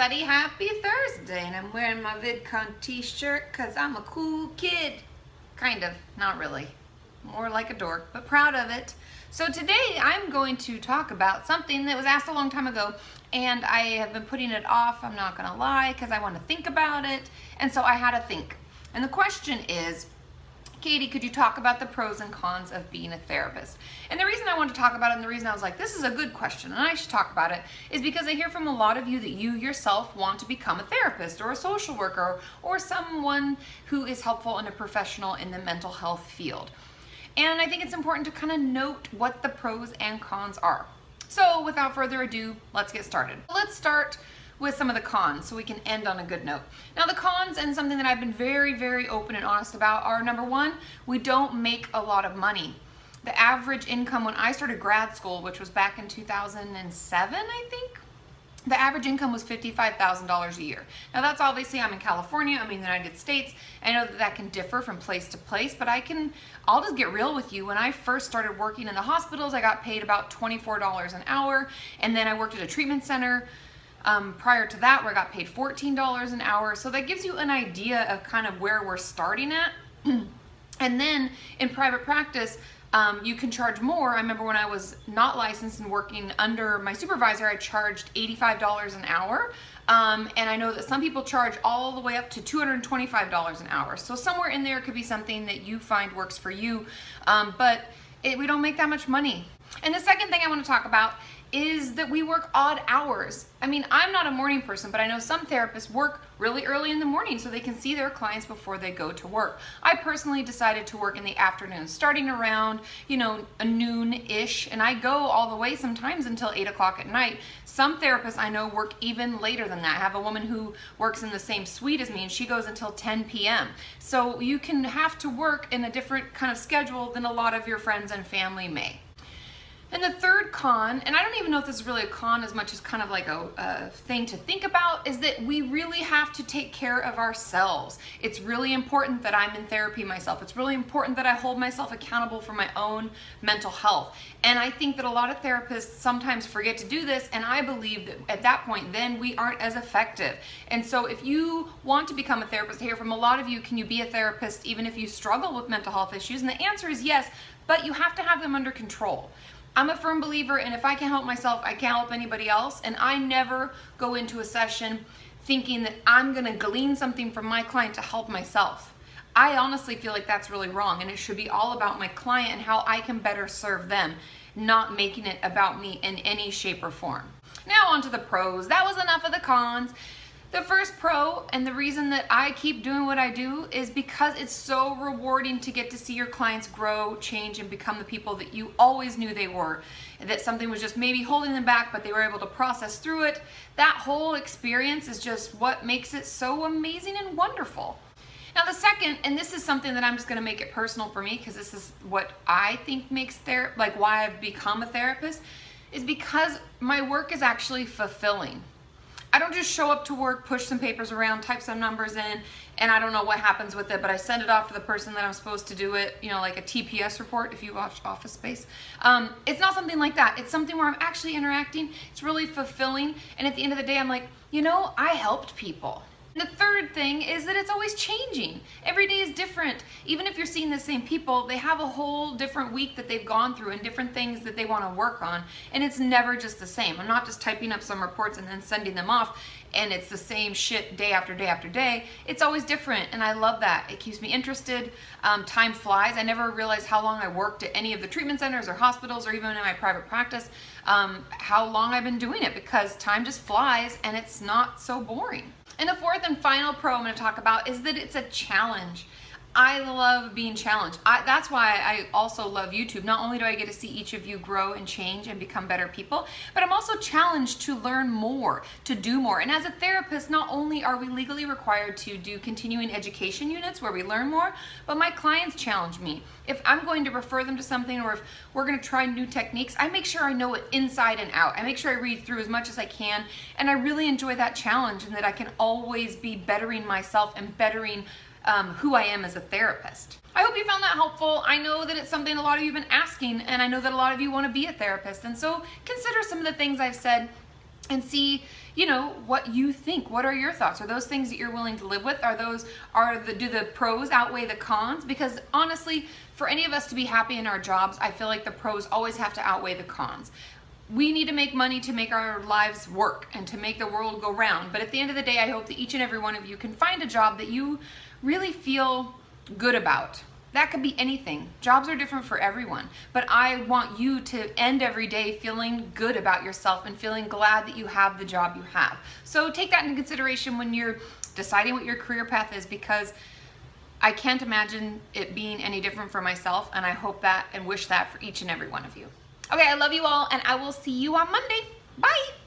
everybody, happy Thursday, and I'm wearing my VidCon t-shirt because I'm a cool kid. Kind of, not really. More like a dork, but proud of it. So today I'm going to talk about something that was asked a long time ago, and I have been putting it off, I'm not gonna lie, because I want to think about it, and so I had to think. And the question is, Katie, could you talk about the pros and cons of being a therapist? And the reason I wanted to talk about it, and the reason I was like, this is a good question and I should talk about it, is because I hear from a lot of you that you yourself want to become a therapist or a social worker or someone who is helpful and a professional in the mental health field. And I think it's important to kind of note what the pros and cons are. So without further ado, let's get started. Let's start with some of the cons so we can end on a good note. Now the cons, and something that I've been very, very open and honest about, are number one, we don't make a lot of money. The average income when I started grad school, which was back in 2007, I think, the average income was $55,000 a year. Now that's obviously, I'm in California, I'm in the United States. I know that that can differ from place to place, but I'll just get real with you. When I first started working in the hospitals, I got paid about $24 an hour, and then I worked at a treatment center prior to that, where I got paid $14 an hour. So that gives you an idea of kind of where we're starting at. And then in private practice, you can charge more. I remember when I was not licensed and working under my supervisor, I charged $85 an hour. And I know that some people charge all the way up to $225 an hour. So somewhere in there could be something that you find works for you, but we don't make that much money. And the second thing I want to talk about is that we work odd hours. I mean, I'm not a morning person, but I know some therapists work really early in the morning so they can see their clients before they go to work. I personally decided to work in the afternoon, starting around, a noon-ish, and I go all the way sometimes until 8 o'clock at night. Some therapists I know work even later than that. I have a woman who works in the same suite as me, and she goes until 10 p.m. So you can have to work in a different kind of schedule than a lot of your friends and family may. And the third con, and I don't even know if this is really a con as much as kind of like a thing to think about, is that we really have to take care of ourselves. It's really important that I'm in therapy myself. It's really important that I hold myself accountable for my own mental health. And I think that a lot of therapists sometimes forget to do this, and I believe that at that point, then we aren't as effective. And so if you want to become a therapist, I hear from a lot of you, can you be a therapist even if you struggle with mental health issues? And the answer is yes, but you have to have them under control. I'm a firm believer, and if I can't help myself, I can't help anybody else. And I never go into a session thinking that I'm gonna glean something from my client to help myself. I honestly feel like that's really wrong, and it should be all about my client and how I can better serve them, not making it about me in any shape or form. Now on to the pros. That was enough of the cons. The first pro, and the reason that I keep doing what I do, is because it's so rewarding to get to see your clients grow, change, and become the people that you always knew they were. That something was just maybe holding them back, but they were able to process through it. That whole experience is just what makes it so amazing and wonderful. Now the second, and this is something that I'm just gonna make it personal for me, because this is what I think makes why I've become a therapist, is because my work is actually fulfilling. I don't just show up to work, push some papers around, type some numbers in, and I don't know what happens with it, but I send it off to the person that I'm supposed to do it, like a TPS report if you watched Office Space. It's not something like that. It's something where I'm actually interacting. It's really fulfilling, and at the end of the day, I'm like, I helped people. The third thing is that it's always changing. Every day is different. Even if you're seeing the same people, they have a whole different week that they've gone through and different things that they want to work on, and it's never just the same. I'm not just typing up some reports and then sending them off and it's the same shit day after day after day. It's always different, and I love that. It keeps me interested. Time flies. I never realized how long I worked at any of the treatment centers or hospitals or even in my private practice, how long I've been doing it, because time just flies and it's not so boring. And the fourth and final pro I'm going to talk about is that it's a challenge. I love being challenged. That's why I also love YouTube. Not only do I get to see each of you grow and change and become better people, but I'm also challenged to learn more, to do more. And as a therapist, not only are we legally required to do continuing education units where we learn more, but my clients challenge me. If I'm going to refer them to something, or if we're going to try new techniques, I make sure I know it inside and out. I make sure I read through as much as I can, and I really enjoy that challenge, and that I can always be bettering myself and bettering who I am as a therapist. I hope you found that helpful. I know that it's something a lot of you have been asking, and I know that a lot of you want to be a therapist, and so consider some of the things I've said and see, you know, what you think. What are your thoughts? Are those things that you're willing to live with? Do the pros outweigh the cons? Because honestly, for any of us to be happy in our jobs, I feel like the pros always have to outweigh the cons. We need to make money to make our lives work and to make the world go round. But at the end of the day, I hope that each and every one of you can find a job that you really feel good about. That could be anything. Jobs are different for everyone. But I want you to end every day feeling good about yourself and feeling glad that you have the job you have. So take that into consideration when you're deciding what your career path is, because I can't imagine it being any different for myself, and I hope that and wish that for each and every one of you. Okay, I love you all, and I will see you on Monday. Bye.